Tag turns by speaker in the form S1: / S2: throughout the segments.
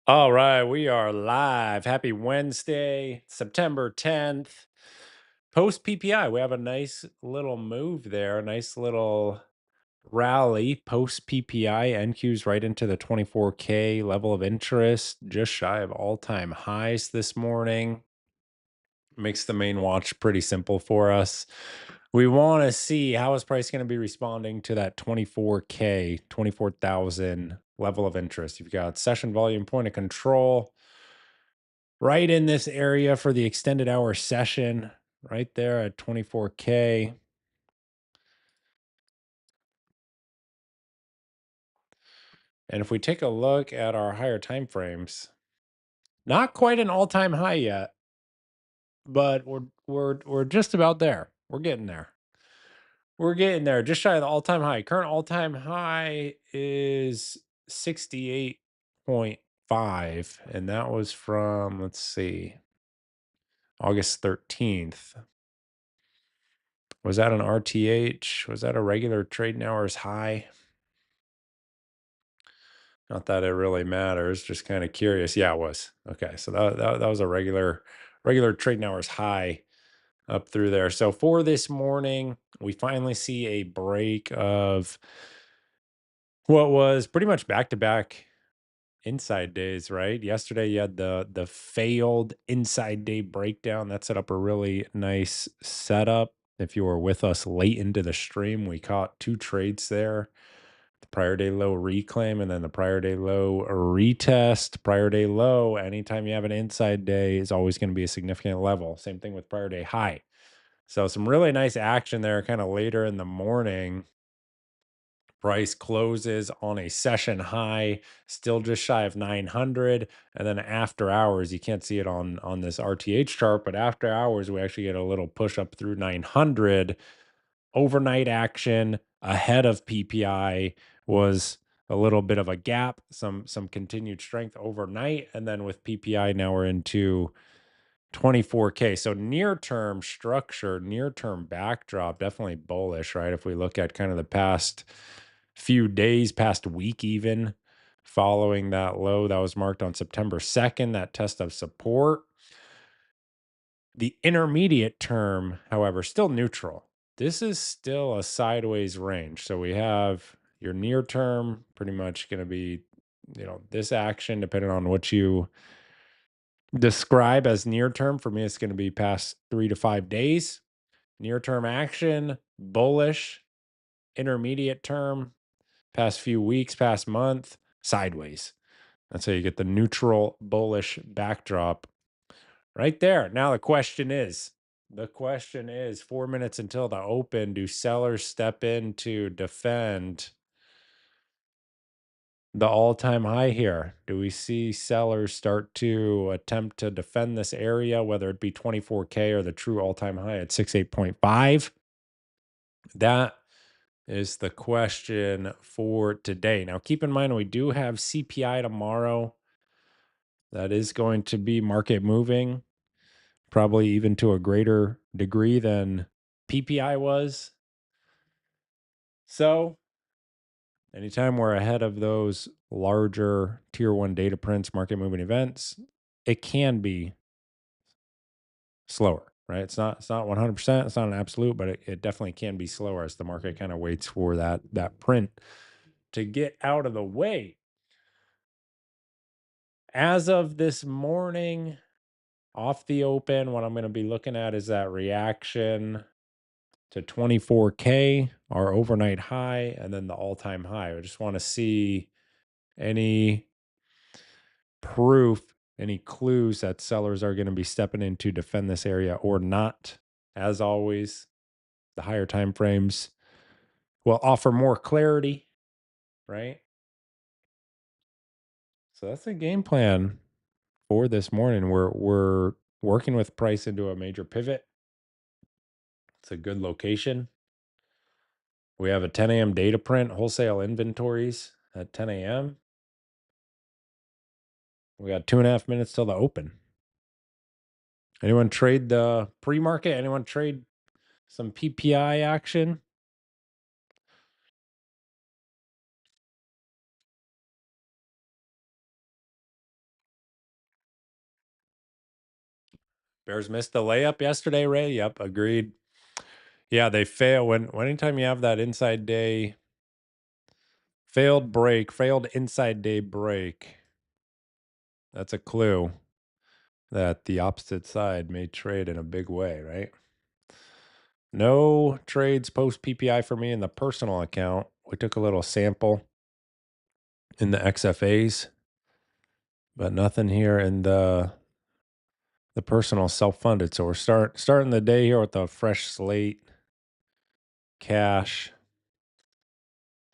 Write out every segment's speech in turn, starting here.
S1: All right, we are live. Happy Wednesday, September 10th. Post PPI, we have a nice little move there, a nice little rally. Post PPI, NQ's right into the 24K level of interest, just shy of all time highs this morning. Makes the main watch pretty simple for us. We want to see how is price going to be responding to that 24K, 24,000 level of interest. You've got session volume point of control right in this area for the extended hour session, right there at 24K. And if we take a look at our higher time frames, not quite an all-time high yet, but we're just about there. We're getting there. We're getting there. Just shy of the all-time high. Current all-time high is 68.5, and that was from, let's see, August 13th. Was that an RTH? Was that a regular trading hours high? Not that it really matters, just kind of curious. Yeah, it was. Okay, so that was a regular trading hours high up through there. So for this morning, we finally see a break of what was pretty much back to back inside days, right? Yesterday you had the failed inside day breakdown that set up a really nice setup. If you were with us late into the stream, we caught two trades there. The prior day low reclaim and then the prior day low retest. Prior day low, anytime you have an inside day, is always going to be a significant level. Same thing with prior day high. So some really nice action there kind of later in the morning. Price closes on a session high, still just shy of 900. And then after hours, you can't see it on this RTH chart, but after hours, we actually get a little push up through 900. Overnight action ahead of PPI was a little bit of a gap, some continued strength overnight, and then with PPI now we're into 24K. So near term structure, near term backdrop, definitely bullish, right? If we look at kind of the past few days, past week, even following that low that was marked on September 2nd, that test of support. The intermediate term, however, still neutral. This is still a sideways range. So we have your near term pretty much going to be, this action, depending on what you describe as near term. For me, it's going to be past 3 to 5 days. Near term action, bullish. Intermediate term, past few weeks, past month, sideways. That's how you get the neutral bullish backdrop right there. Now the question is 4 minutes until the open, do sellers step in to defend the all-time high here? Do we see sellers start to attempt to defend this area, whether it be 24K or the true all-time high at 68.5? That is the question for today. Now, keep in mind, we do have CPI tomorrow. That is going to be market moving, probably even to a greater degree than PPI was. So, anytime we're ahead of those larger tier one data prints, market moving events, it can be slower, right? It's not 100%, it's not an absolute, but it definitely can be slower as the market kind of waits for that print to get out of the way. As of this morning, off the open, what I'm going to be looking at is that reaction to 24K, our overnight high, and then the all-time high. I just want to see any proof, any clues that sellers are going to be stepping in to defend this area or not. As always, the higher time frames will offer more clarity, right? So that's the game plan for this morning. We're working with price into a major pivot. It's a good location. We have a 10 a.m. data print, wholesale inventories at 10 a.m. We got 2.5 minutes till the open. Anyone trade the pre-market? Anyone trade some PPI action? Bears missed the layup yesterday, Ray. Yep, agreed. Yeah, they fail when anytime you have that inside day failed inside day break, that's a clue that the opposite side may trade in a big way, right? No trades post PPI for me in the personal account. We took a little sample in the XFAs, but nothing here in the personal self-funded. So we're starting the day here with a fresh slate, cash,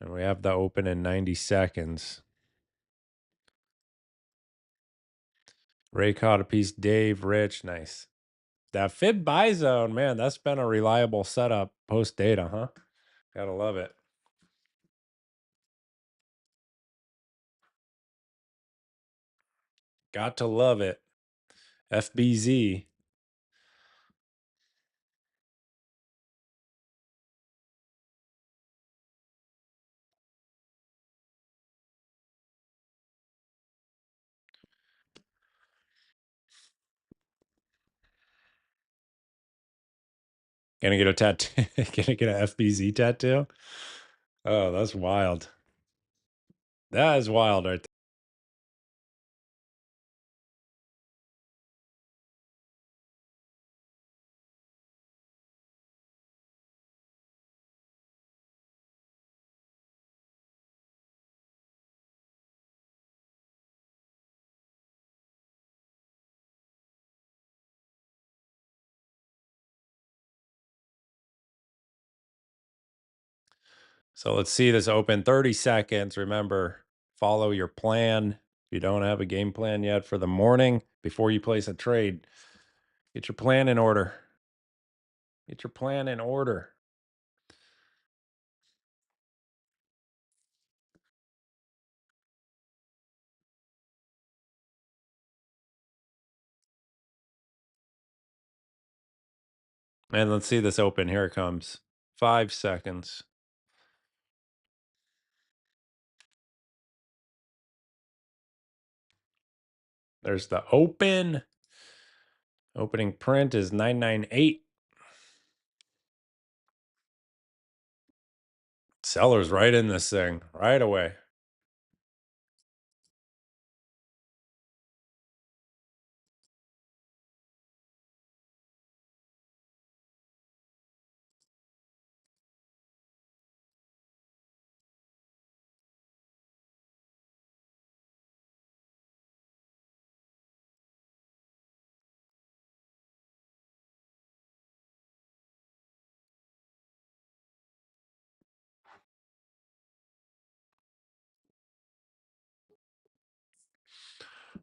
S1: and we have the open in 90 seconds. Ray caught a piece. Dave, Rich, nice. That fib buy zone, man, that's been a reliable setup post data, huh? Gotta love it. Got to love it. FBZ. Gonna get a tattoo. Gonna get an FBZ tattoo. Oh, that's wild. That is wild right there. So let's see this open 30 seconds. Remember, follow your plan. If you don't have a game plan yet for the morning before you place a trade, get your plan in order. Get your plan in order. And let's see this open. Here it comes. 5 seconds. There's the open. Opening print is 998. Sellers right in this thing right away.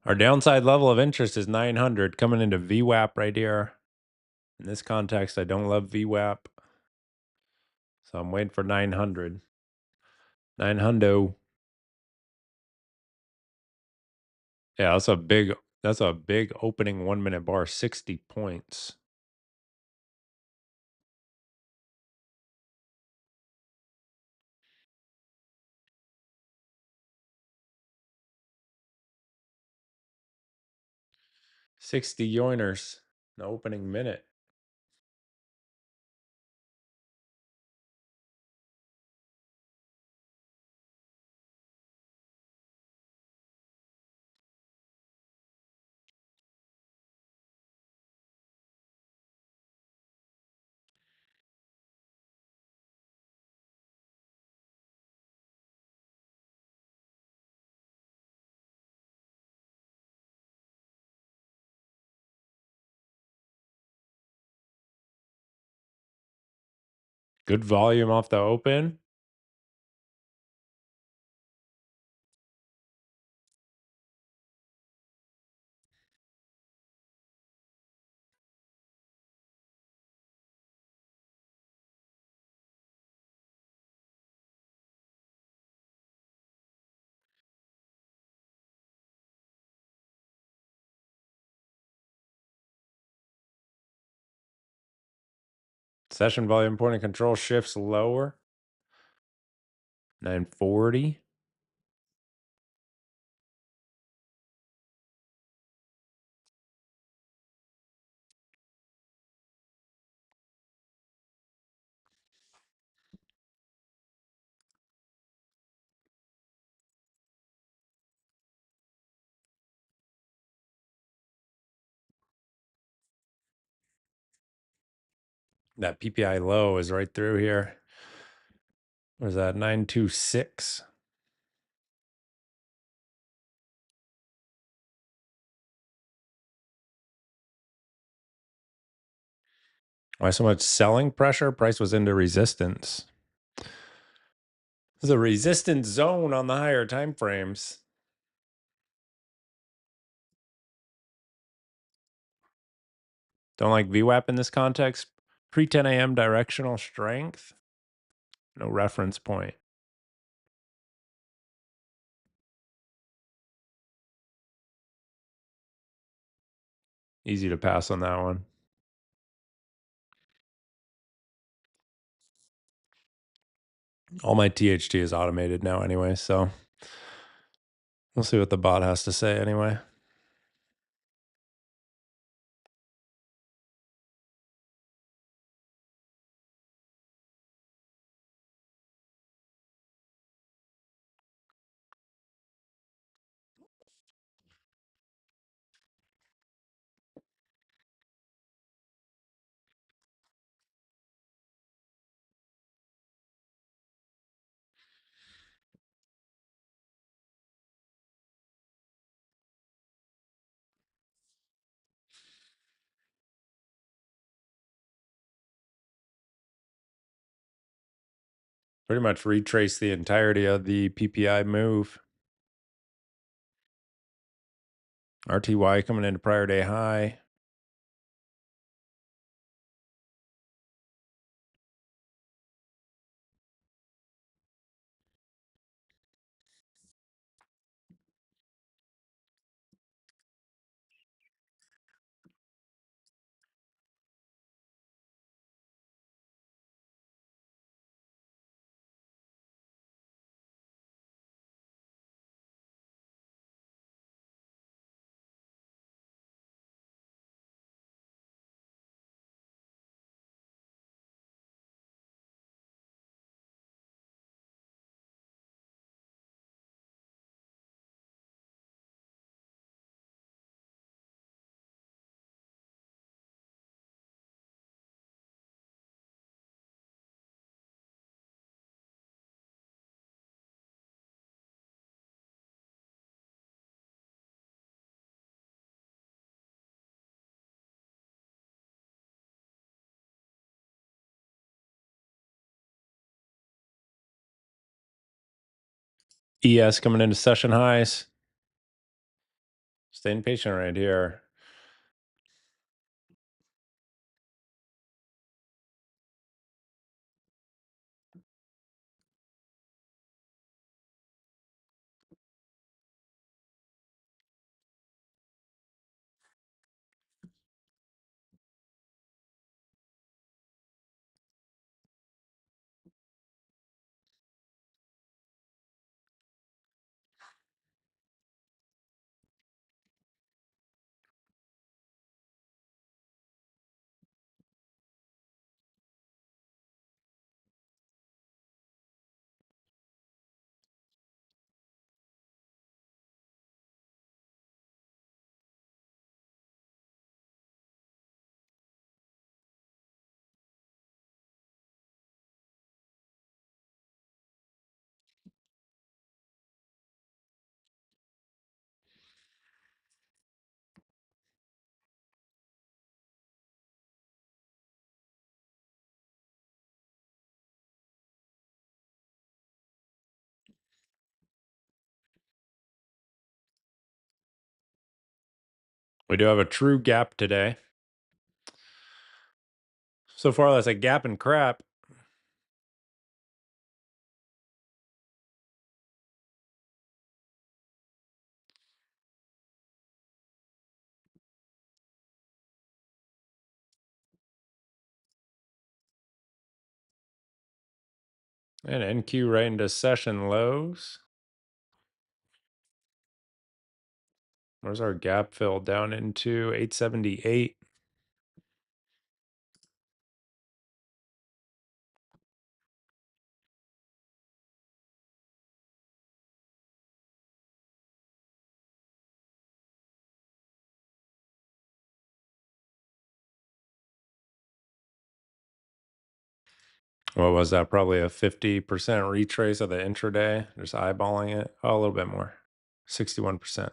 S1: Our downside level of interest is 900 coming into VWAP right here. In this context, I don't love VWAP. So I'm waiting for 900. 900. Yeah, that's a big opening 1 minute bar, 60 points. $60 the opening minute. Good volume off the open. Session volume point of control shifts lower. 940. That PPI low is right through here. What is that? 926. Why so much selling pressure? Price was into resistance. There's a resistance zone on the higher time frames. Don't like VWAP in this context. Pre 10 a.m. directional strength. No reference point. Easy to pass on that one. All my THT is automated now anyway, so we'll see what the bot has to say anyway. Pretty much retrace the entirety of the PPI move. RTY coming into prior day high. ES coming into session highs. Staying patient right here. We do have a true gap today. So far, that's a gap and crap. And NQ right into session lows. Where's our gap fill? Down into 878. What was that? Probably a 50% retrace of the intraday, just eyeballing it. Oh, a little bit more. 61%.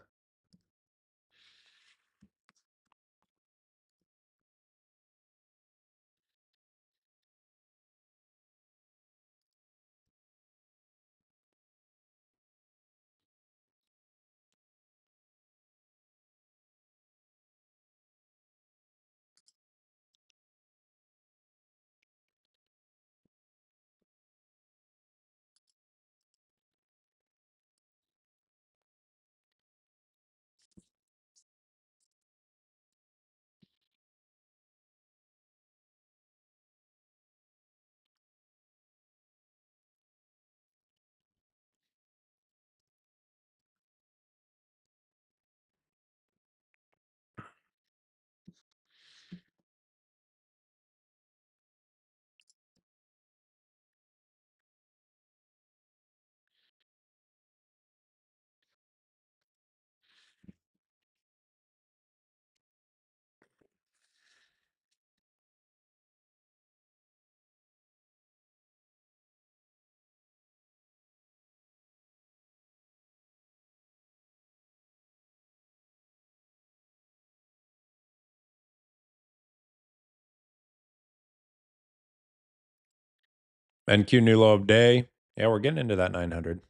S1: NQ new low of day. Yeah, we're getting into that 900.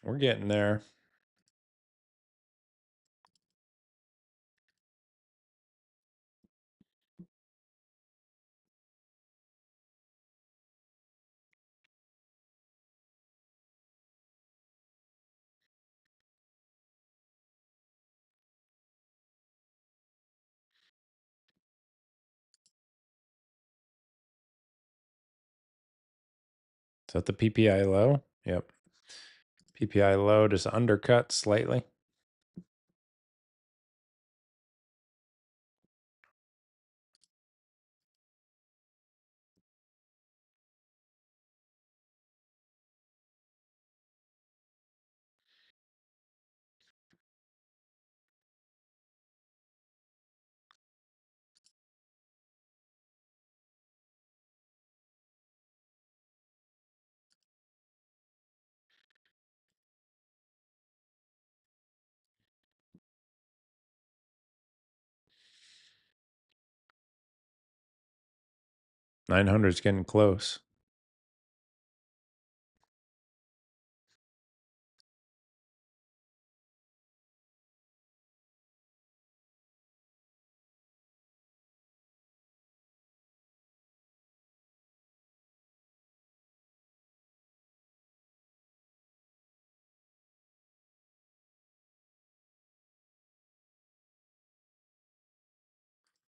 S1: We're getting there. Is that the PPI low? Yep. PPI low just undercut slightly. Nine hundred's getting close.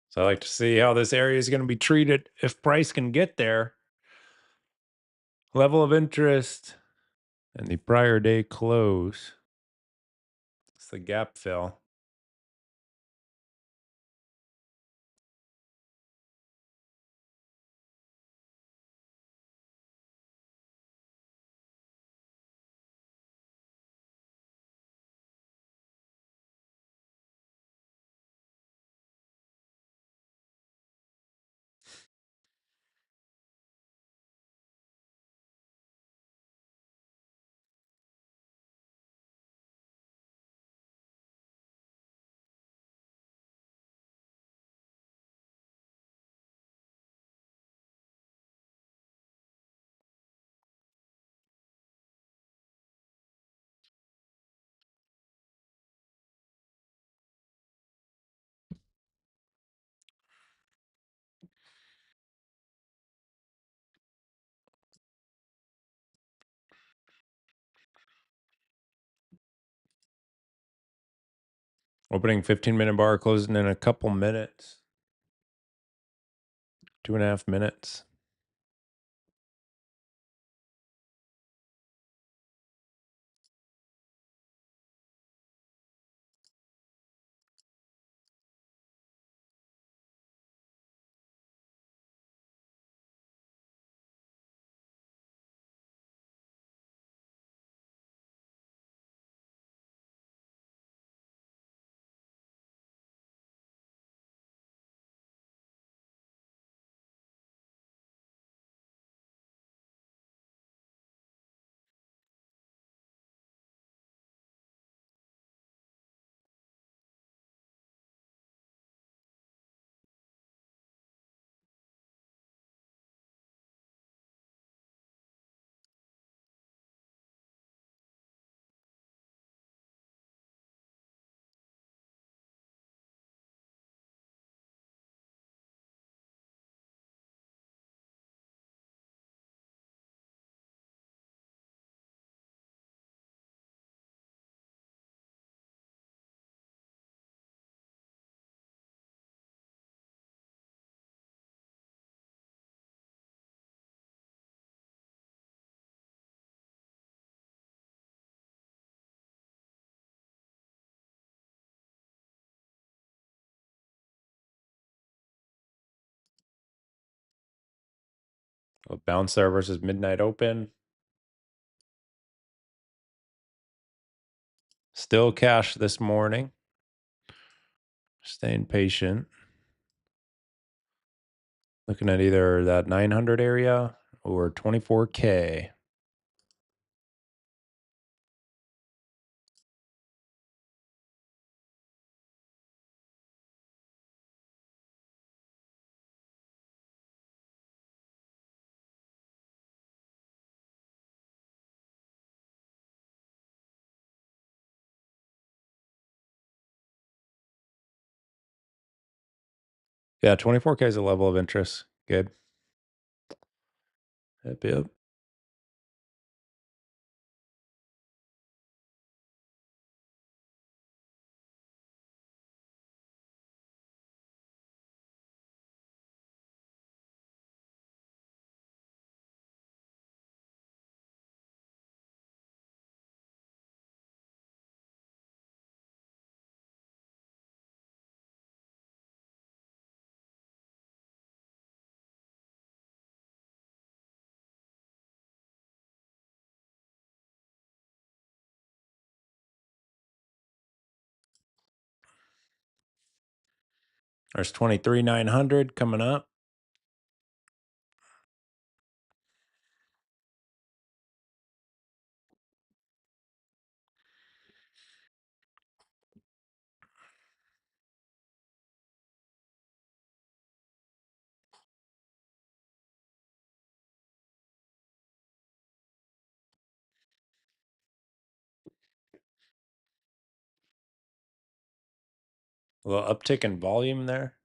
S1: So I like to see how this area is going to be treated if price can get there. Level of interest and the prior day close. It's the gap fill. Opening 15-minute bar, closing in a couple minutes. 2.5 minutes. Bounce there versus midnight open. Still cash this morning. Staying patient. Looking at either that 900 area or 24K. Yeah, 24K is a level of interest. Good. Yep, yep. There's 23,900 coming up. A little uptick in volume there.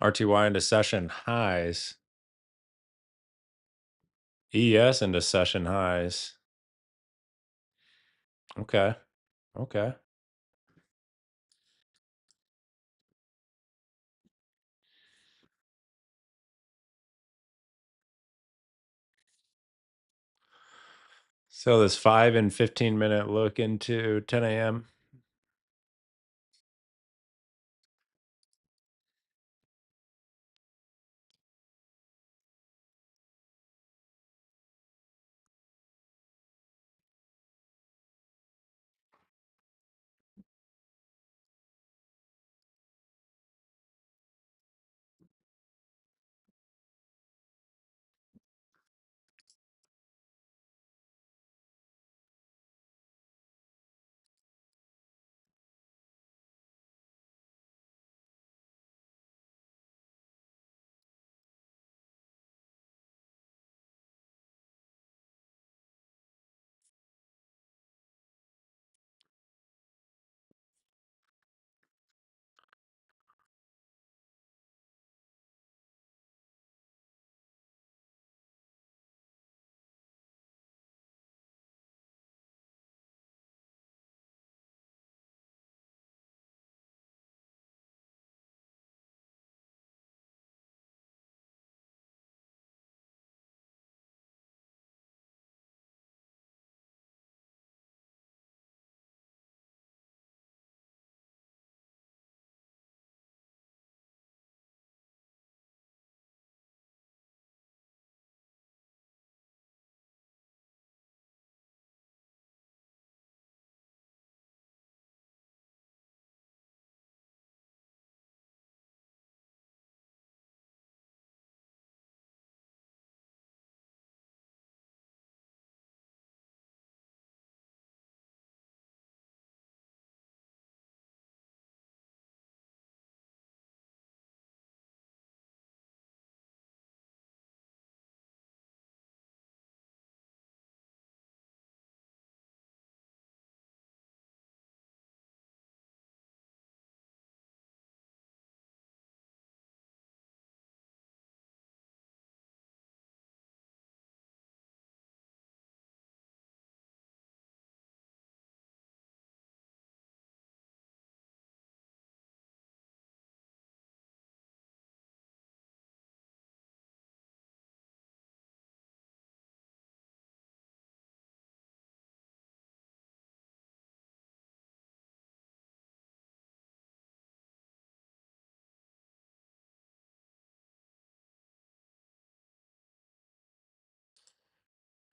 S1: RTY into session highs. ES into session highs. Okay. Okay. So this 5 and 15-minute look into 10 a.m.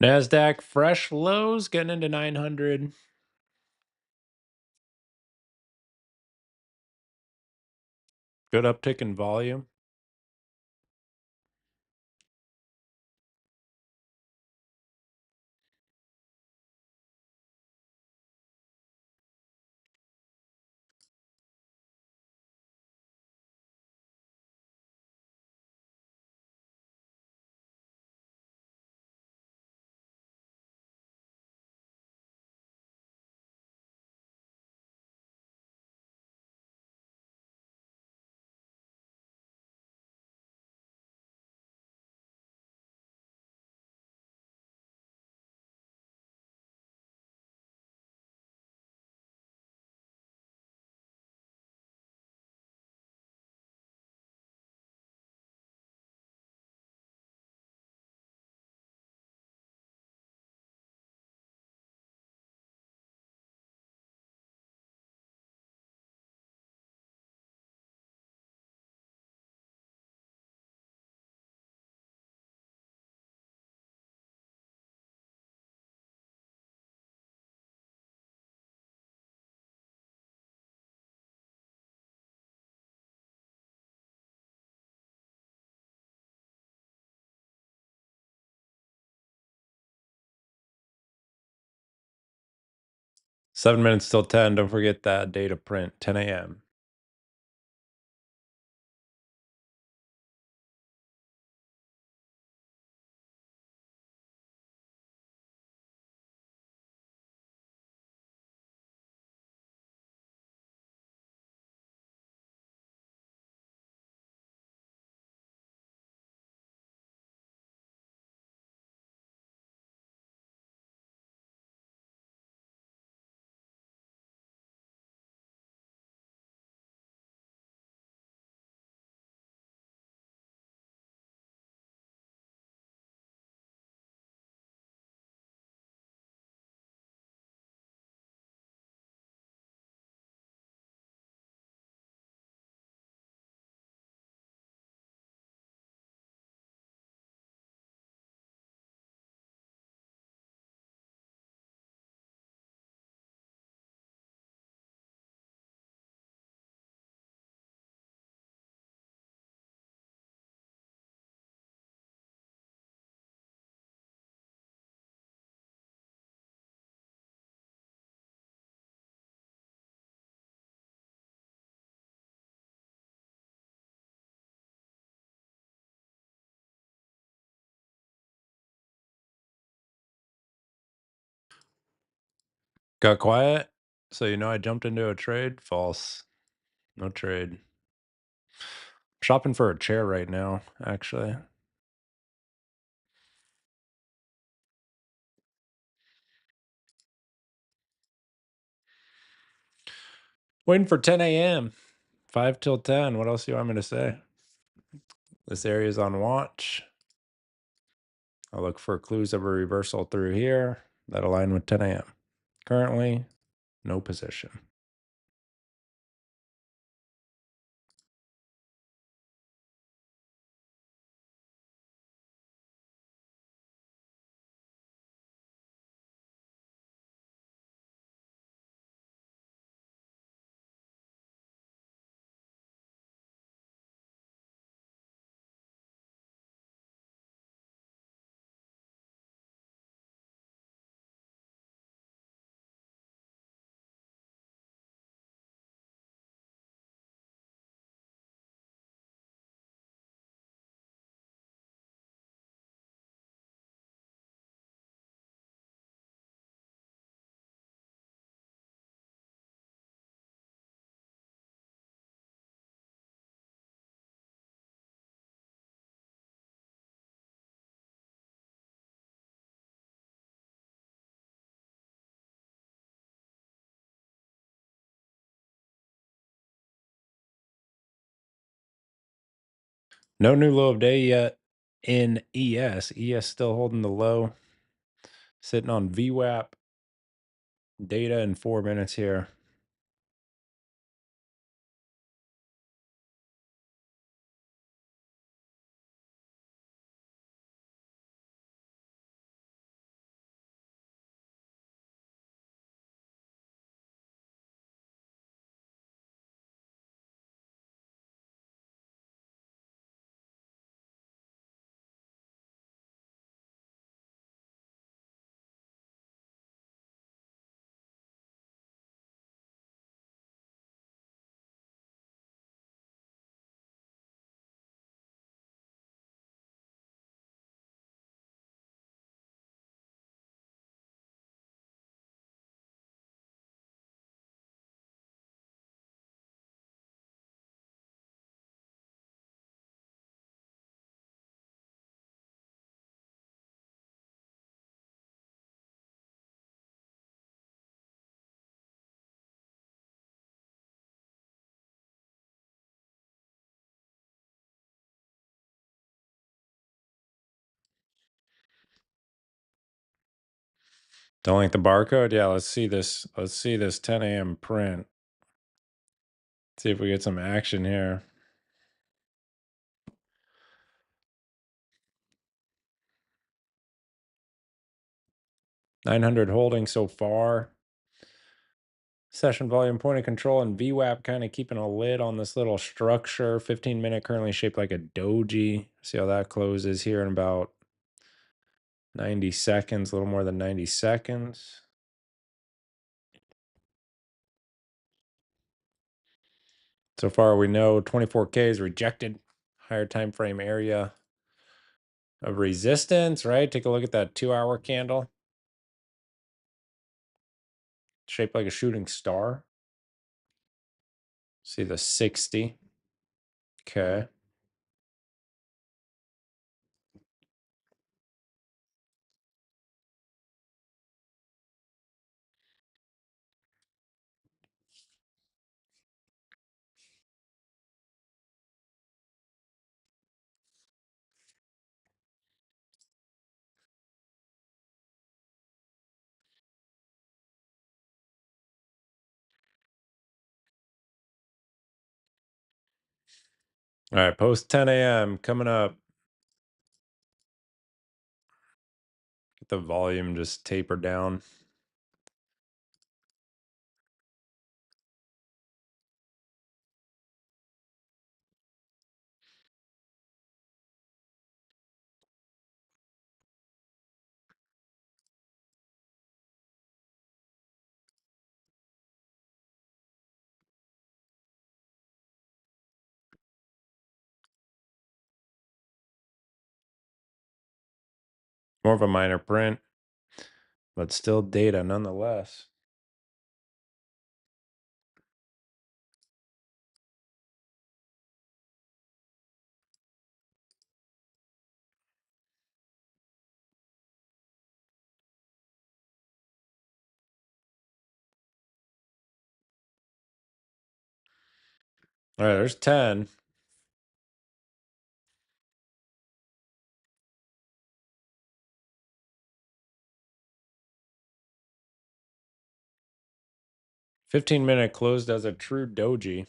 S1: Nasdaq fresh lows getting into 900. Good uptick in volume. Seven minutes till 10. Don't forget that data print, 10 a.m. Got quiet. So I jumped into a trade. False. No trade. Shopping for a chair right now, actually. Waiting for 10 a.m. 5 till 10. What else do you want me to say? This area is on watch. I'll look for clues of a reversal through here that align with 10 a.m. Currently, no position. No new low of day yet in ES. ES still holding the low, sitting on VWAP data in 4 minutes here. Don't like the barcode? Yeah, let's see this. Let's see this 10 a.m. print. See if we get some action here. 900 holding so far. Session volume, point of control, and VWAP kind of keeping a lid on this little structure. 15-minute currently shaped like a doji. See how that closes here in about 90 seconds, a little more than 90 seconds. So far, we know 24K is rejected. Higher time frame area of resistance, right? Take a look at that 2-hour candle. Shaped like a shooting star. See the 60. Okay. All right, post 10 a.m. coming up. Get the volume just taper down. More of a minor print, but still data nonetheless. All right, there's 10. 15-minute closed as a true doji.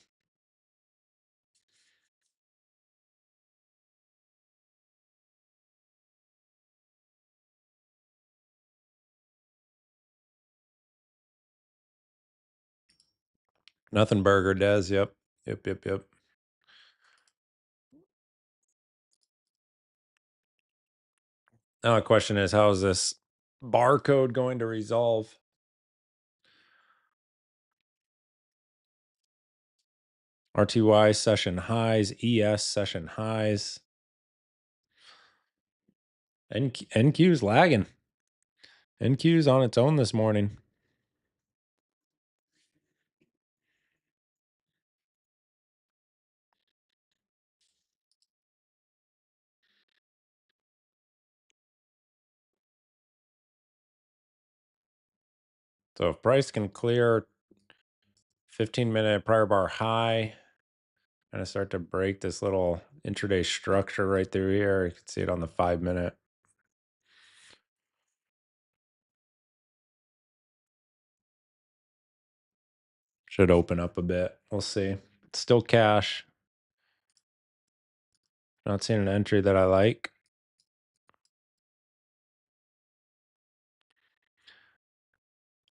S1: Nothing burger does. Yep. Yep. Yep. Yep. Now the question is, how is this barcode going to resolve? RTY session highs, ES session highs. NQ's lagging. NQ's on its own this morning. So if price can clear 15-minute prior bar high, and start to break this little intraday structure right through here, you can see it on the 5-minute. Should open up a bit. We'll see. It's still cash. Not seeing an entry that I like.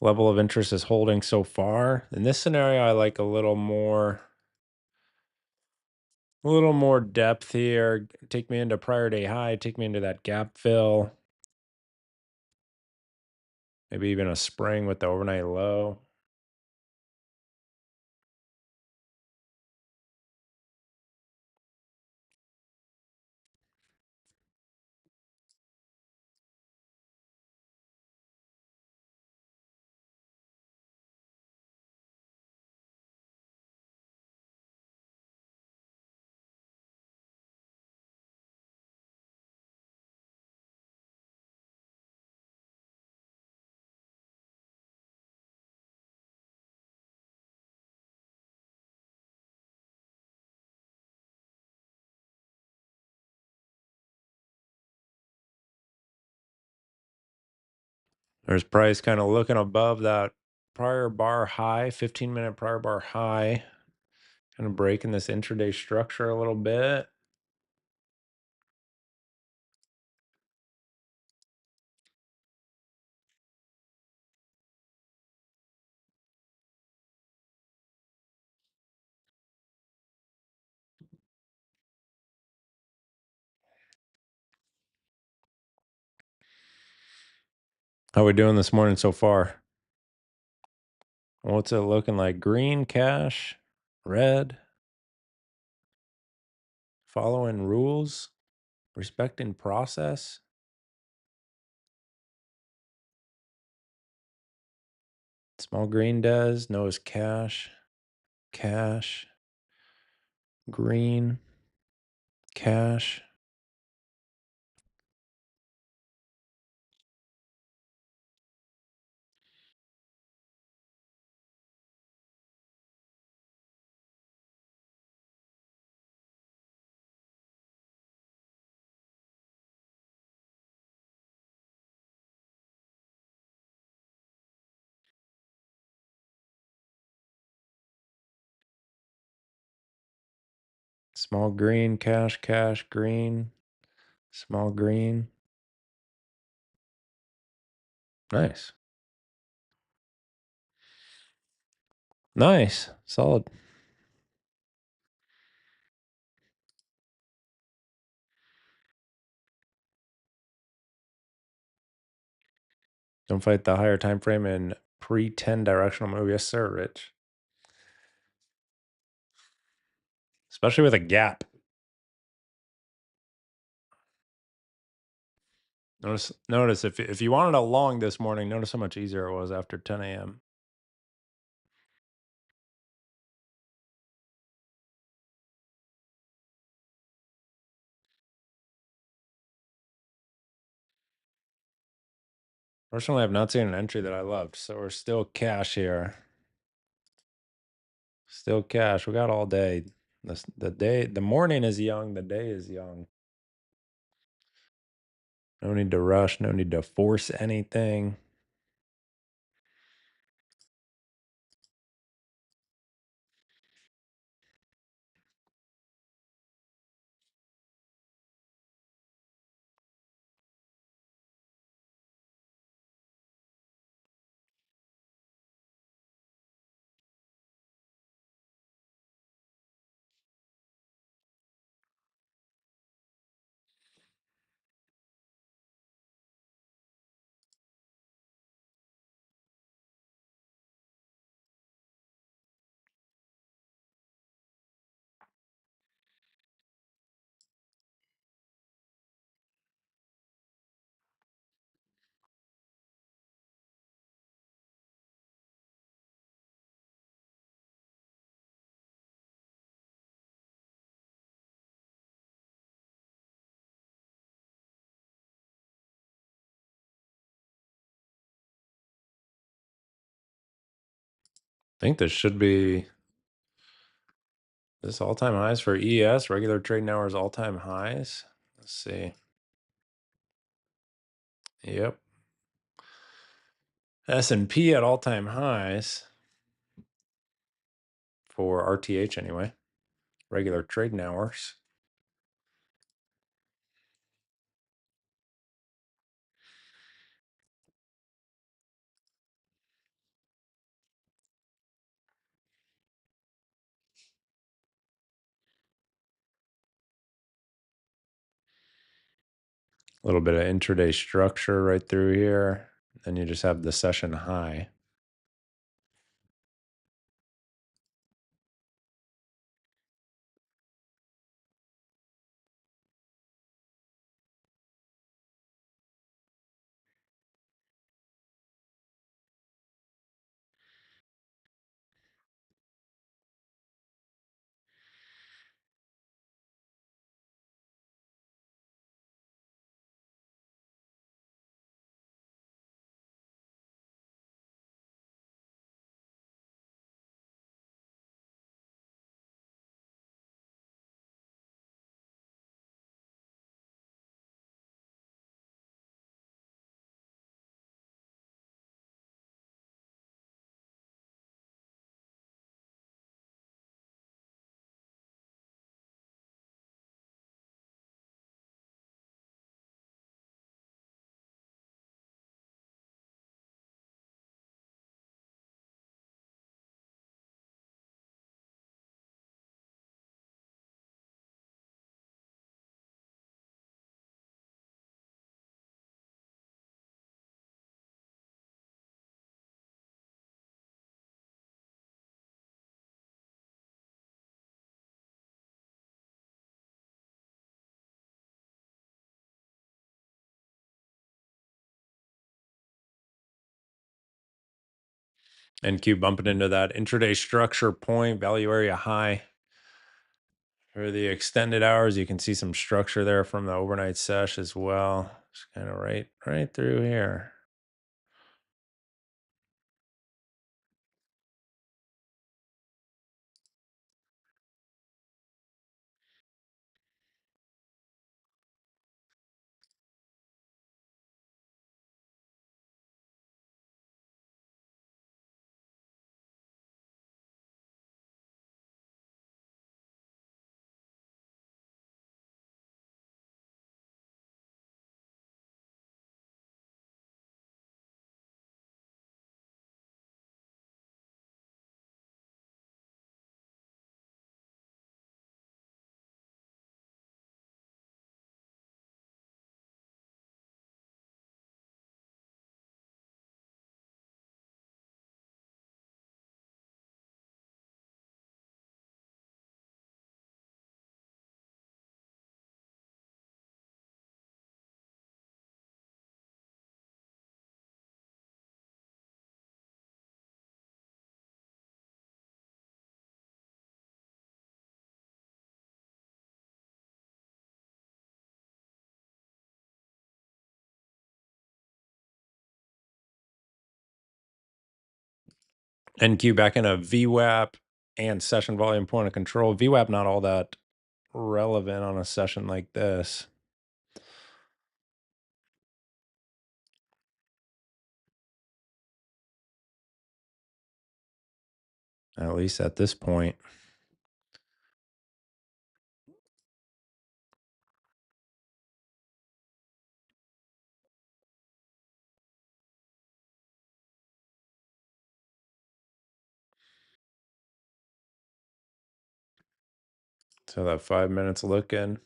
S1: Level of interest is holding so far. In this scenario, I like a little more depth here. Take me into prior day high, take me into that gap fill. Maybe even a spring with the overnight low. There's price kind of looking above that prior bar high, 15-minute prior bar high. Kind of breaking this intraday structure a little bit. How we doing this morning so far? What's it looking like? Green, cash, red, following rules, respecting process. Small green does, no is cash, cash, green, cash. Small green, cash, cash, green, small green. Nice. Nice. Solid. Don't fight the higher time frame in pre-10 directional move. Yes, sir, Rich. Especially with a gap. Notice if you wanted a long this morning, notice how much easier it was after 10 a.m. Personally, I've not seen an entry that I loved, so we're still cash here. Still cash. We got all day. The morning is young, the day is young. No need to rush, no need to force anything. I think this should be this all-time highs for ES, regular trading hours all-time highs. Let's see. Yep. S&P at all-time highs for RTH anyway. Regular trading hours. A little bit of intraday structure right through here. Then you just have the session high. NQ bumping into that intraday structure point, value area high. For the extended hours, you can see some structure there from the overnight sesh as well. Just kind of right through here. NQ back in a VWAP and session volume point of control. VWAP not all that relevant on a session like this. At least at this point. So that 5 minutes looking.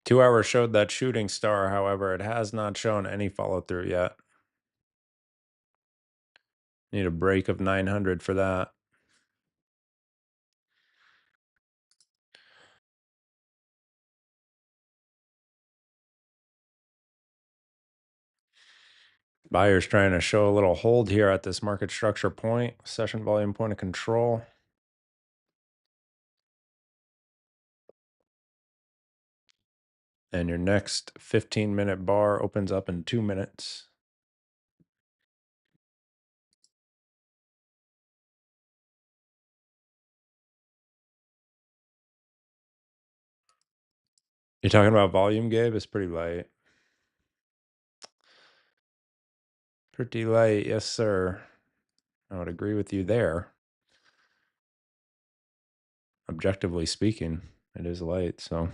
S1: Two hours showed that shooting star, however, it has not shown any follow through yet. Need a break of 900 for that. Buyers trying to show a little hold here at this market structure point, session volume point of control. And your next 15-minute bar opens up in 2 minutes. You're talking about volume, Gabe? It's pretty light. Pretty light, yes, sir. I would agree with you there. Objectively speaking, it is light, so.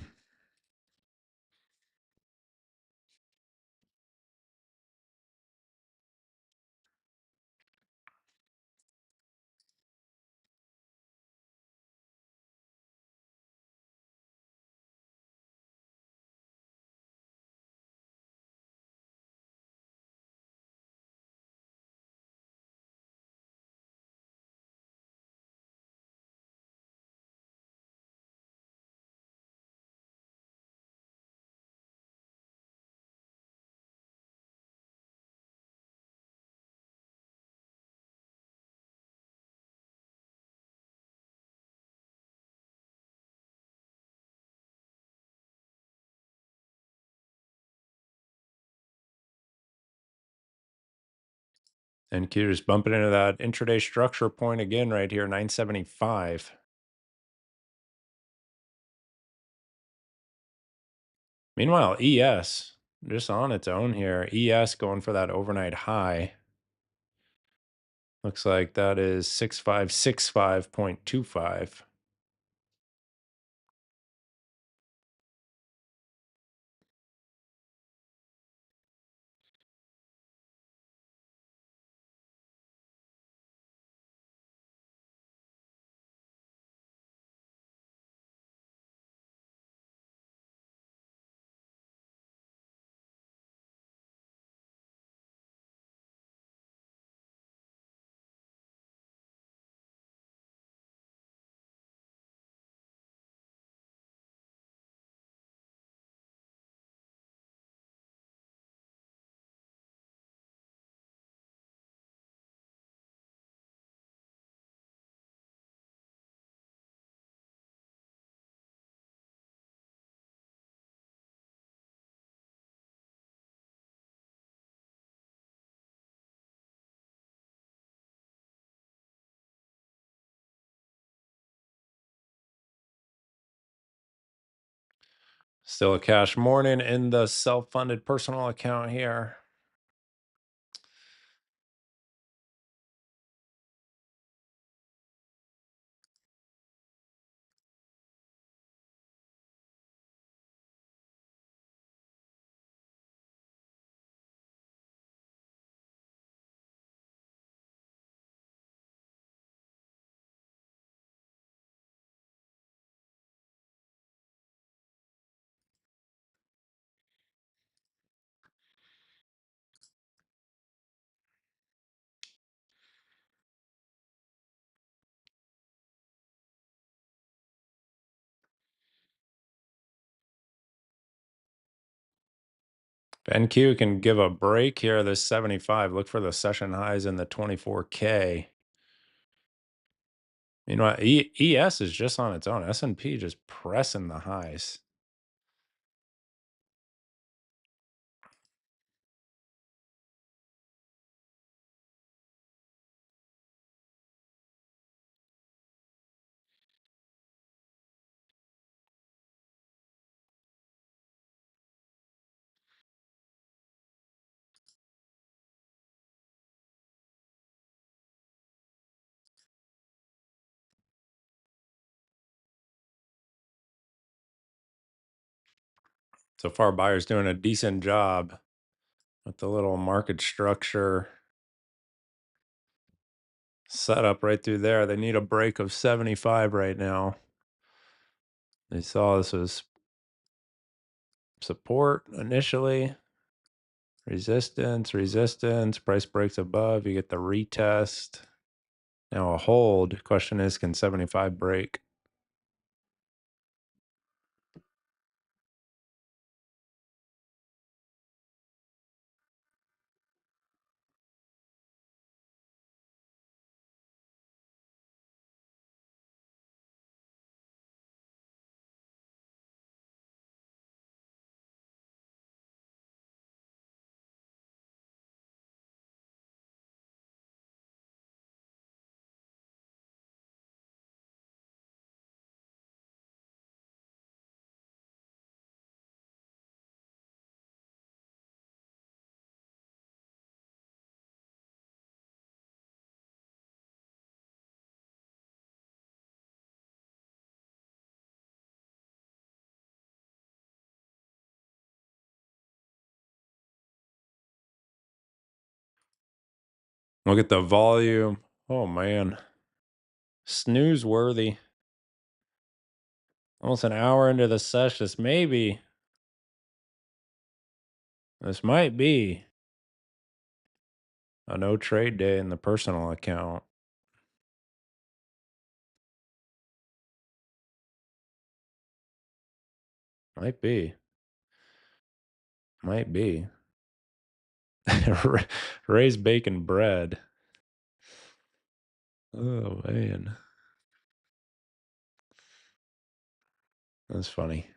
S1: And Q just bumping into that intraday structure point again right here, 975. Meanwhile, ES just on its own here. ES going for that overnight high. Looks like that is 6565.25. Still a cash morning in the self-funded personal account here. NQ can give a break here. This 75. Look for the session highs in the 24K. Meanwhile, ES is just on its own. S&P just pressing the highs. So far, buyers doing a decent job with the little market structure setup right through there. They need a break of 75 right now. They saw this as support initially, resistance, resistance, price breaks above, you get the retest. Now a hold. Question is, can 75 break? Look at the volume. Oh man. Snooze worthy. Almost an hour into the session. This might be a no trade day in the personal account. Might be. Might be. Ray's bacon bread. Oh man. That's funny.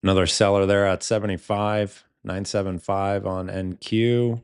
S1: Another seller there at 75, 975 on NQ.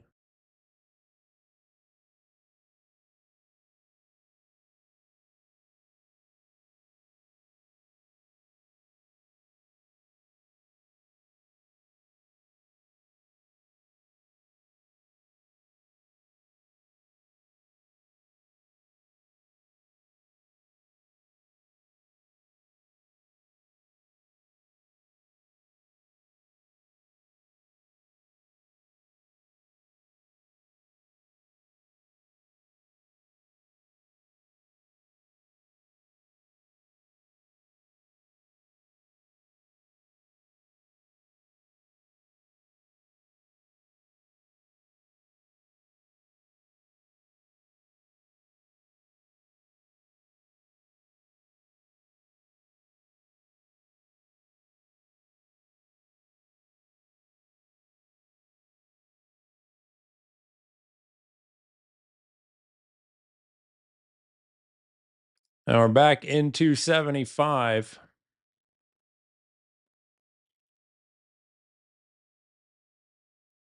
S1: Now we're back into 75.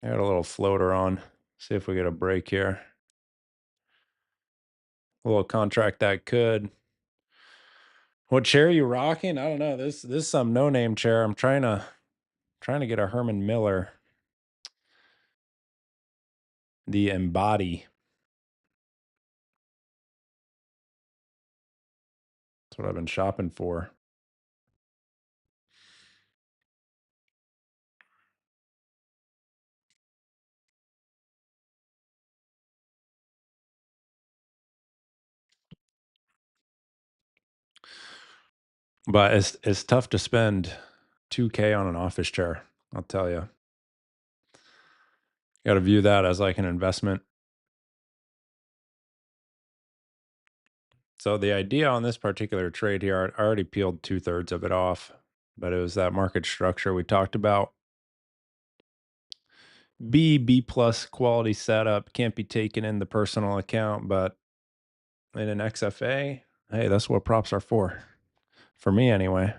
S1: I got a little floater on. See if we get a break here. A little contract that could. What chair are you rocking? I don't know. This is some no name chair. I'm trying to get a Herman Miller, the Embody. That's what I've been shopping for. But it's tough to spend 2K on an office chair. I'll tell you. Got to view that as like an investment. So the idea on this particular trade here, I already peeled 2/3 of it off, but it was that market structure we talked about. B plus quality setup can't be taken in the personal account, but in an XFA, hey, that's what props are for me anyway.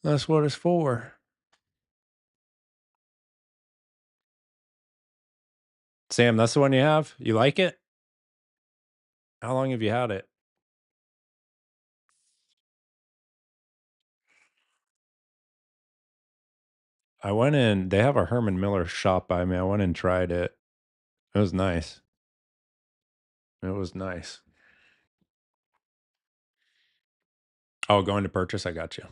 S1: That's what it's for. Sam, that's the one you have? You like it? How long have you had it? I went in, they have a Herman Miller shop by me. I went and tried it. It was nice. It was nice. Oh, going to purchase? I got you.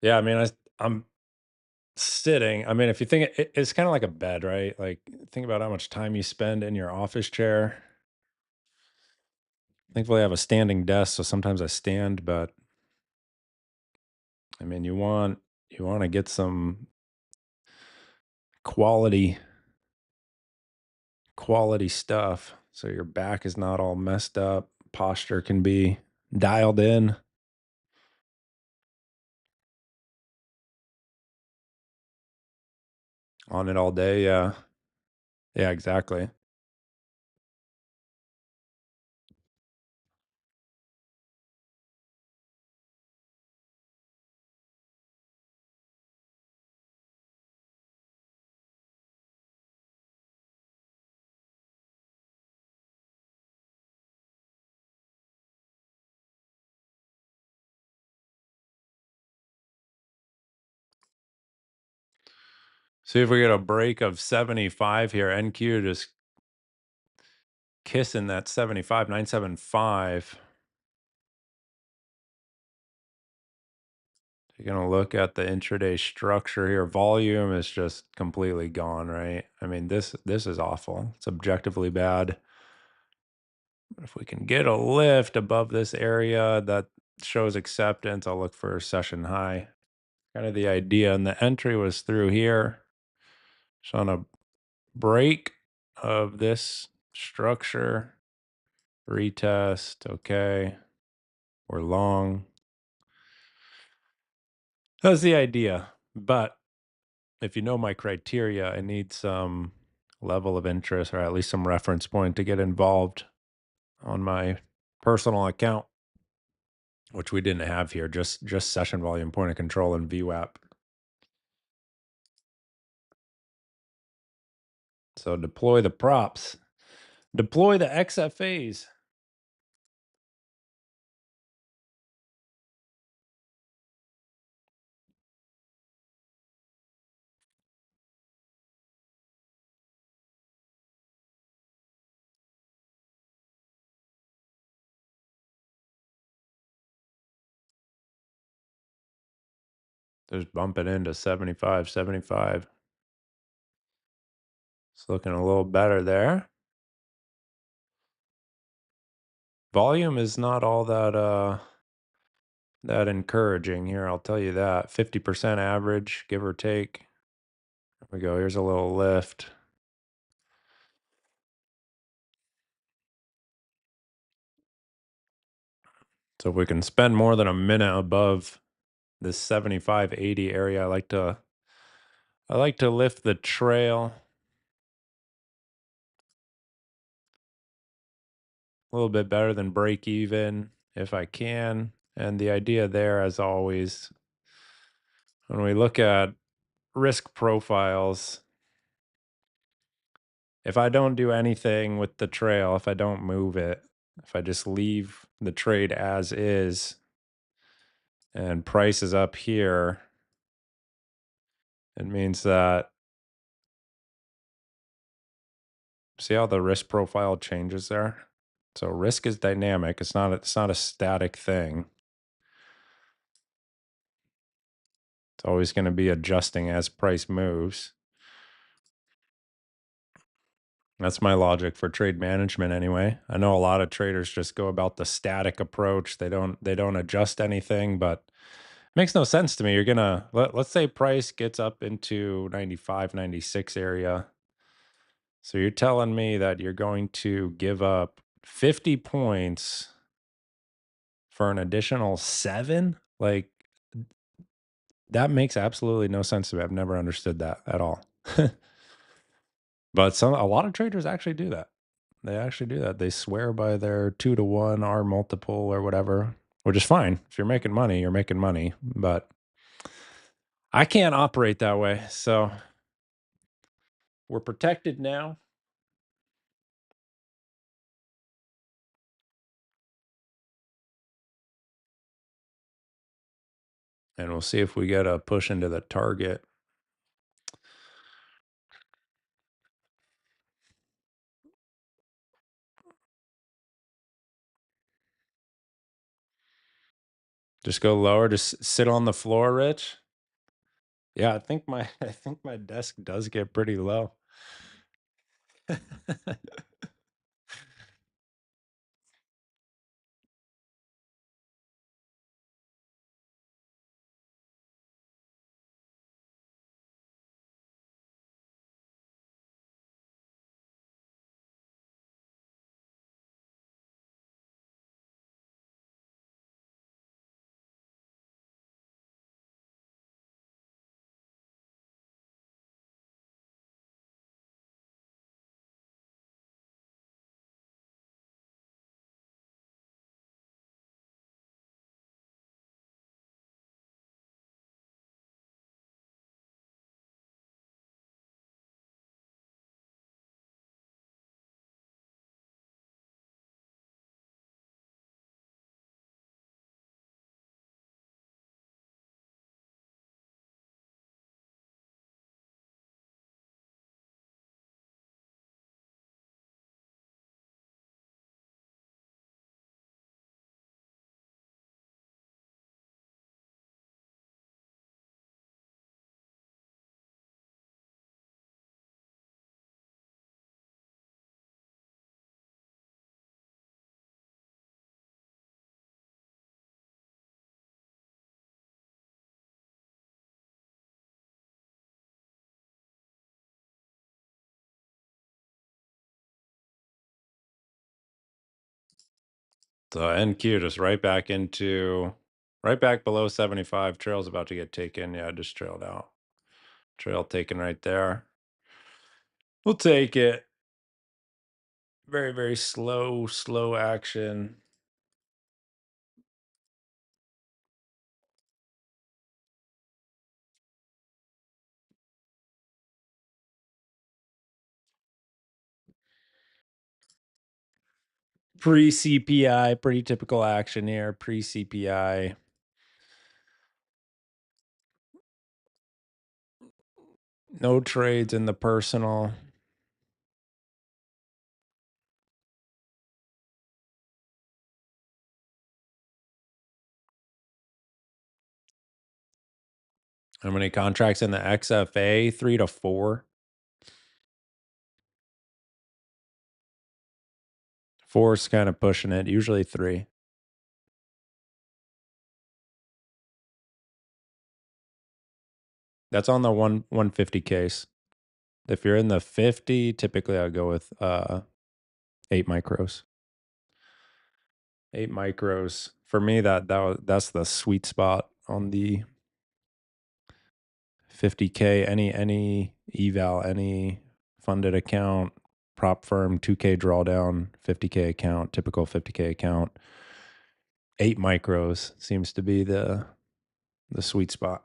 S1: Yeah, I mean, I'm sitting. I mean, if you think it's kind of like a bed, right? Like, think about how much time you spend in your office chair. Thankfully, I have a standing desk, so sometimes I stand, but I mean, you want to get some quality quality stuff so your back is not all messed up. Posture can be dialed in on it all day. Yeah. Yeah, exactly. See if we get a break of 75 here. NQ just kissing that 75, 975. You're going to look at the intraday structure here. Volume is just completely gone, right? I mean, this is awful. It's objectively bad. If we can get a lift above this area that shows acceptance, I'll look for a session high. Kind of the idea. And the entry was through here. So on a break of this structure, retest, okay. We're long. That's the idea. But if you know my criteria, I need some level of interest or at least some reference point to get involved on my personal account, which we didn't have here, just session volume, point of control, and VWAP. So deploy the props, deploy the XFAs. Just bump it into 75, 75. It's looking a little better there. Volume is not all that encouraging here, I'll tell you that. 50% average, give or take. There we go. Here's a little lift. So if we can spend more than a minute above this 75-80 area, I like to lift the trail a little bit better than break even if I can. And the idea there, as always, when we look at risk profiles, if I don't do anything with the trail, if I don't move it, if I just leave the trade as is and price is up here, it means that, see how the risk profile changes there? So risk is dynamic. It's not a static thing. It's always going to be adjusting as price moves. That's my logic for trade management anyway. I know a lot of traders just go about the static approach. They don't adjust anything, but it makes no sense to me. You're going to let's say price gets up into 95, 96 area. So you're telling me that you're going to give up 50 points for an additional 7? Like, that makes absolutely no sense to me. I've never understood that at all. But a lot of traders actually do that. They actually do that. They swear by their 2 to 1 R multiple or whatever, which is fine. If you're making money, you're making money. But I can't operate that way. So we're protected now. And we'll see if we get a push into the target. Just go lower. Just sit on the floor, Rich. Yeah, I think my I think my desk does get pretty low. So NQ just right back below 75. Trail's about to get taken. Yeah, just trailed out. Trail taken right there. We'll take it. Very, very slow action. Pre CPI, pretty typical action here. Pre CPI. No trades in the personal. How many contracts in the XFA? 3 to 4. 4's kind of pushing it. Usually 3. That's on the 150 case. If you're in the 50, typically I'll go with 8 micros. 8 micros. For me, that's the sweet spot on the 50K. Any eval, any funded account, prop firm, 2K drawdown, 50K account, typical 50K account. 8 micros seems to be the sweet spot.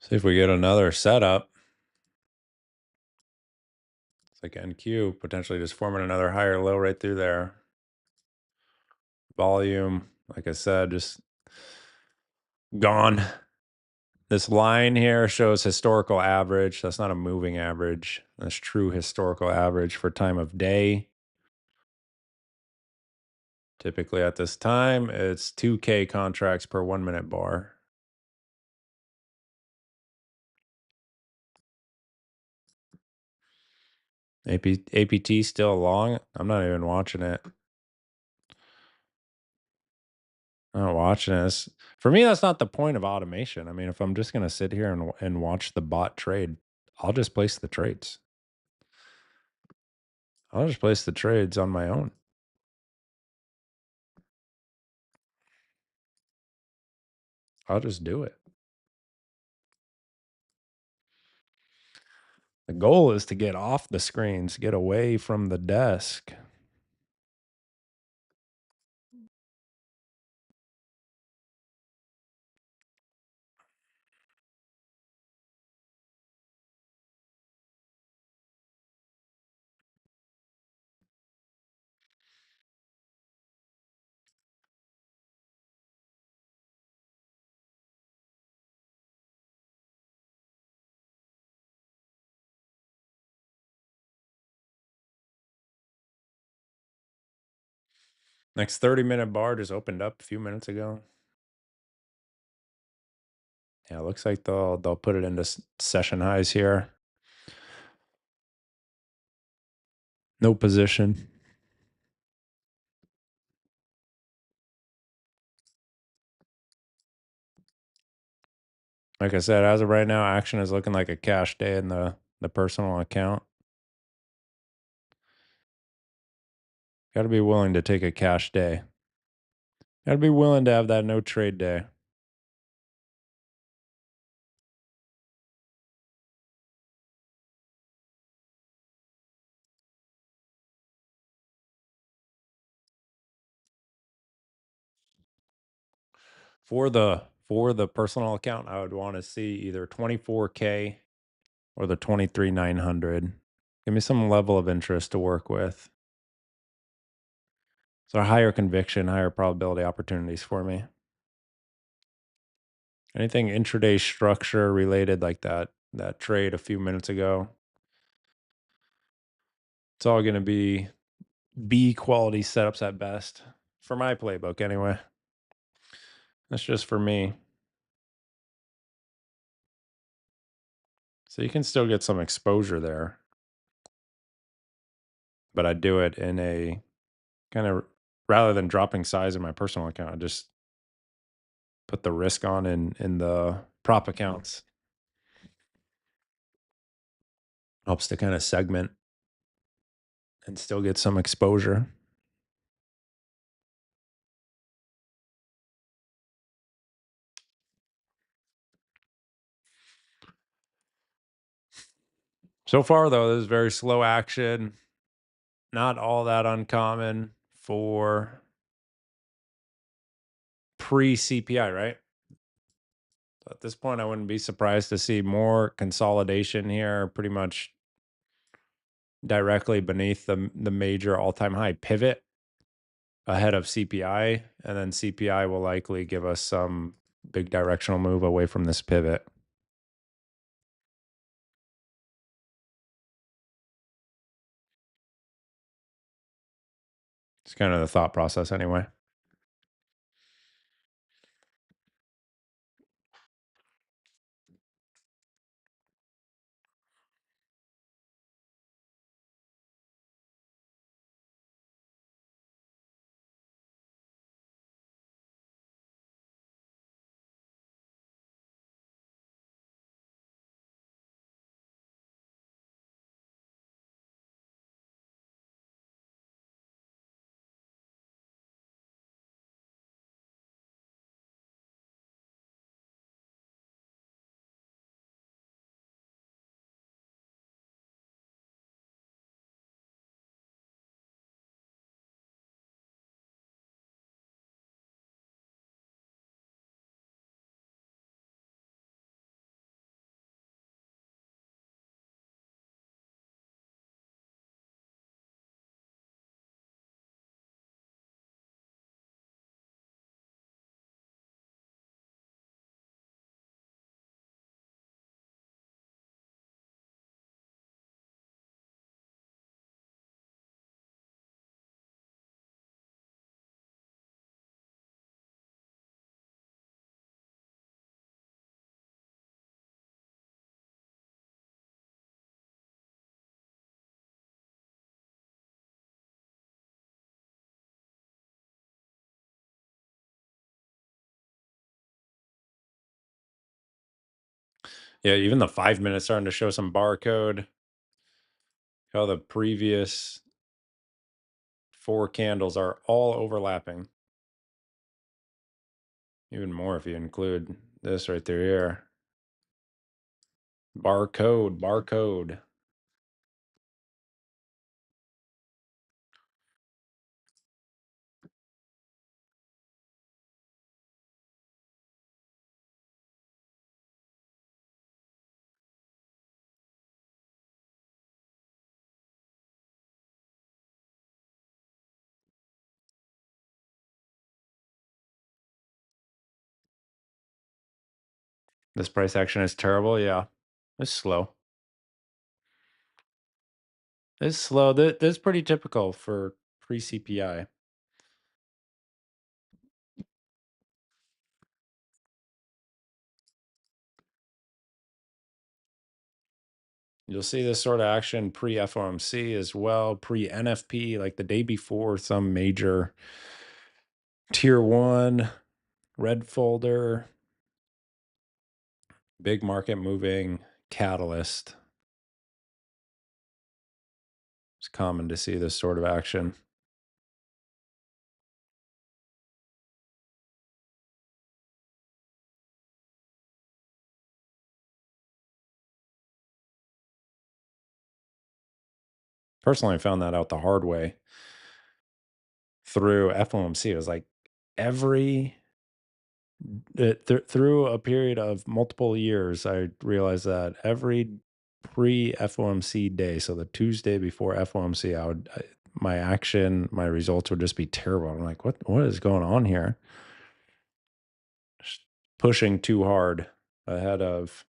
S1: See if we get another setup. It's like NQ potentially just forming another higher low right through there. Volume, like I said, just gone. This line here shows historical average. That's not a moving average. That's true historical average for time of day. Typically at this time, it's 2K contracts per 1 minute bar. APT still long. I'm not even watching it. I'm not watching this. For me, that's not the point of automation. I mean, if I'm just going to sit here and watch the bot trade, I'll just place the trades. I'll just place the trades on my own. I'll just do it. The goal is to get off the screens, get away from the desk. Next 30-minute bar just opened up a few minutes ago. Yeah, it looks like they'll put it into session highs here. No position. Like I said, as of right now, action is looking like a cash day in the personal account. Got to be willing to take a cash day. Got to be willing to have that no trade day. For the personal account, I would want to see either 24K or the 23,900. Give me some level of interest to work with. So higher conviction, higher probability opportunities for me. Anything intraday structure related like that trade a few minutes ago. It's all going to be B quality setups at best for my playbook anyway. That's just for me. So you can still get some exposure there, but I do it in a kind of, rather than dropping size in my personal account, I just put the risk on in the prop accounts. Helps to kind of segment and still get some exposure. So far though, this is very slow action. Not all that uncommon for pre-CPI, right? So at this point, I wouldn't be surprised to see more consolidation here, pretty much directly beneath the major all-time high pivot ahead of CPI, and then CPI will likely give us some big directional move away from this pivot. It's kind of the thought process anyway. Yeah, even the 5 minutes starting to show some barcode. How the previous four candles are all overlapping. Even more if you include this right through here. Barcode, barcode. This price action is terrible. Yeah, it's slow. It's slow. This is pretty typical for pre CPI. You'll see this sort of action pre FOMC as well, pre NFP, like the day before some major tier one red folder, big market moving catalyst. It's common to see this sort of action. Personally, I found that out the hard way through FOMC. It was like every through a period of multiple years, I realized that every pre FOMC day, so the Tuesday before FOMC, my action, my results would just be terrible. I'm like, what is going on here? Just pushing too hard ahead of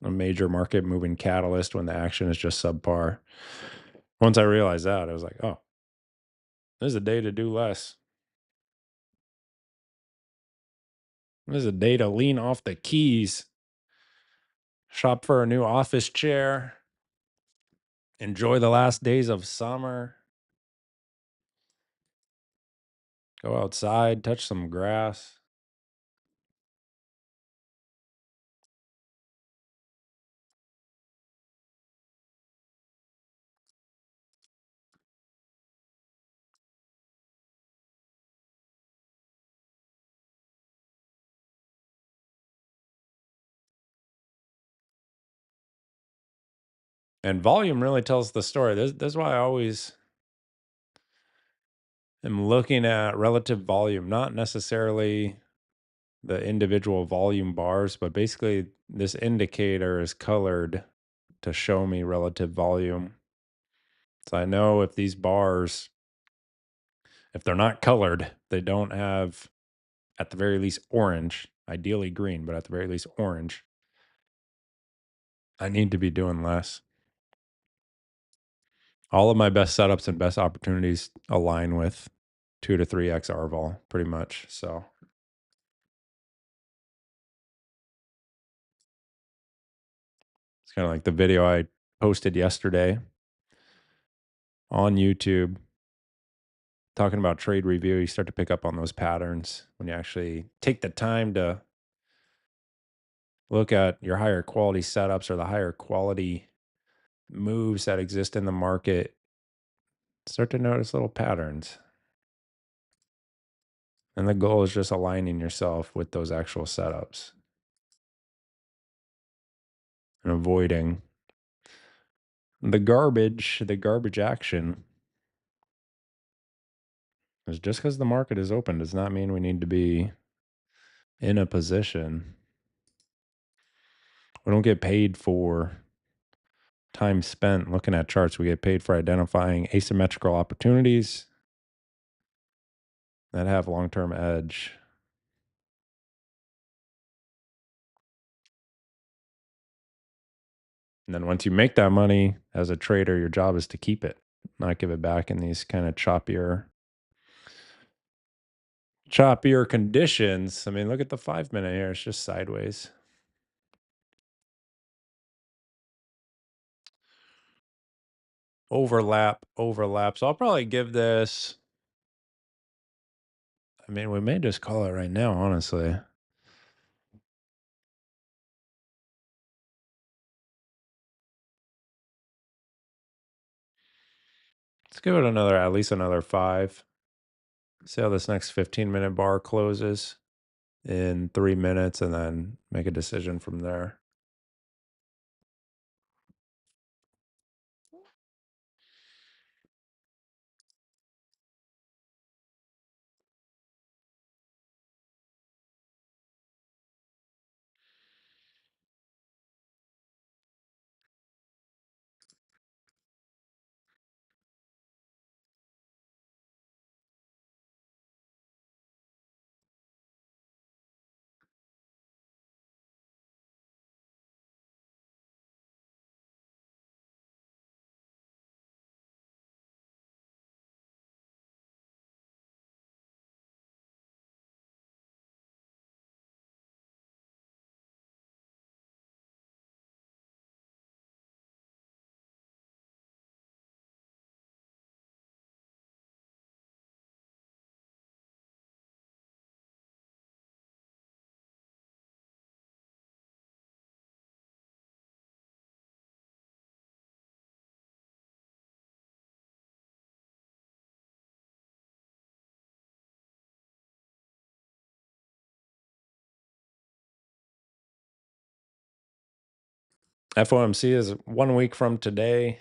S1: a major market moving catalyst when the action is just subpar. Once I realized that, I was like, oh, this is a day to do less. This is a day to lean off the keys, shop for a new office chair, enjoy the last days of summer, go outside, touch some grass. And volume really tells the story. This is why I always am looking at relative volume, not necessarily the individual volume bars, but basically this indicator is colored to show me relative volume. So I know if these bars, if they're not colored, they don't have at the very least orange, ideally green, but at the very least orange. I need to be doing less. All of my best setups and best opportunities align with 2 to 3x RVol pretty much. So it's kind of like the video I posted yesterday on YouTube talking about trade review. You start to pick up on those patterns when you actually take the time to look at your higher quality setups or the higher quality moves that exist in the market. Start to notice little patterns. And the goal is just aligning yourself with those actual setups and avoiding the garbage action. Is just because the market is open does not mean we need to be in a position. We don't get paid for time spent looking at charts. We get paid for identifying asymmetrical opportunities that have long-term edge. And then once you make that money as a trader, your job is to keep it, not give it back in these kind of choppier conditions. I mean, look at the 5 minute here. It's just sideways. Overlap. So I'll probably give this, I mean, we may just call it right now, honestly. Let's give it another, at least another 5. See how this next 15-minute bar closes in 3 minutes and then make a decision from there. FOMC is 1 week from today.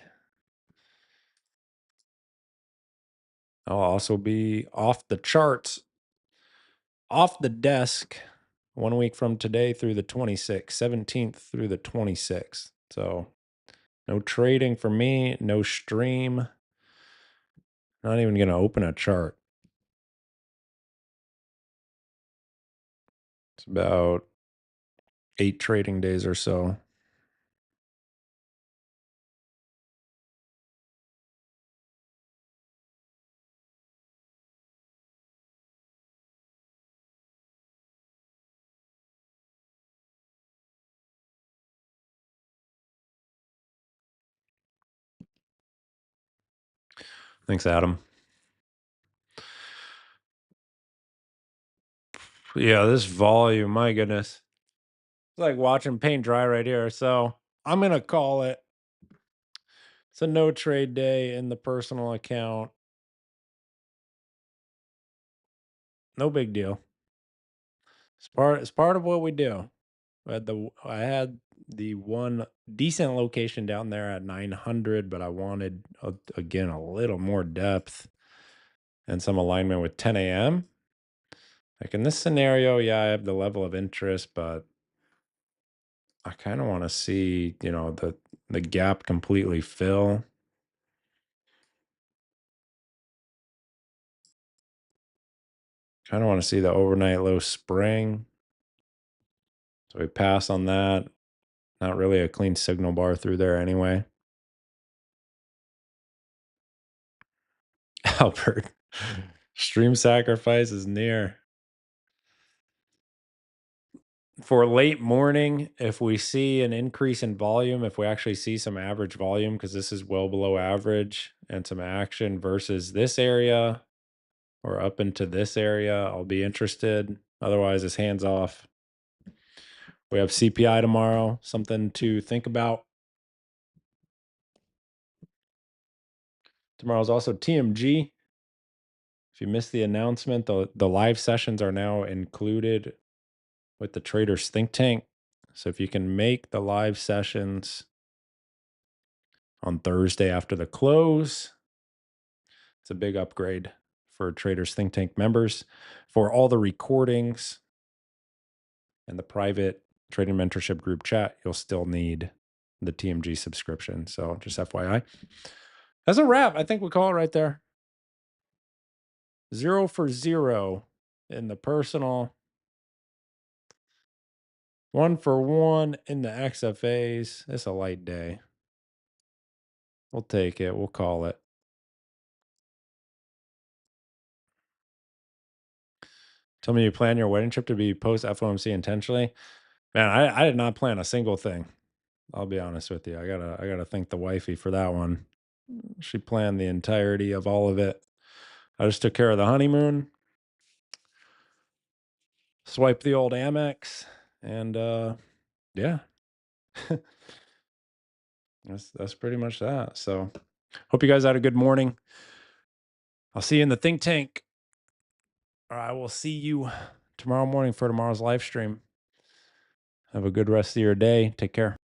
S1: I'll also be off the charts, off the desk 1 week from today through the 26th, 17th through the 26th. So no trading for me, no stream. Not even going to open a chart. It's about 8 trading days or so. Thanks, Adam. Yeah, this volume, my goodness. It's like watching paint dry right here. So I'm going to call it. It's a no trade day in the personal account. No big deal. It's part of what we do. I had the one decent location down there at 900, but I wanted again a little more depth and some alignment with 10 a.m. Like in this scenario, yeah, I have the level of interest, but I kind of want to see, the gap completely fill. Kind of want to see the overnight low spring. So we pass on that. Not really a clean signal bar through there anyway. Albert, stream sacrifice is near. For late morning, if we see an increase in volume, if we actually see some average volume, because this is well below average, and some action versus this area or up into this area, I'll be interested. Otherwise, it's hands off. We have CPI tomorrow, something to think about. Tomorrow's also TMG. If you missed the announcement, the live sessions are now included with the Traders Think Tank. So if you can make the live sessions on Thursday after the close, it's a big upgrade for Traders Think Tank members. For all the recordings and the private trading mentorship group chat, you'll still need the TMG subscription. So just FYI. That's a wrap. I think we call it right there. 0 for 0 in the personal. 1 for 1 in the XFAs. It's a light day. We'll take it. We'll call it. Tell me you plan your wedding trip to be post FOMC intentionally. Man, I did not plan a single thing. I'll be honest with you. I gotta thank the wifey for that one. She planned the entirety of all of it. I just took care of the honeymoon, swiped the old Amex, and yeah. That's pretty much that. So Hope you guys had a good morning. I'll see you in the think tank. I will see you tomorrow morning for tomorrow's live stream. Have a good rest of your day. Take care.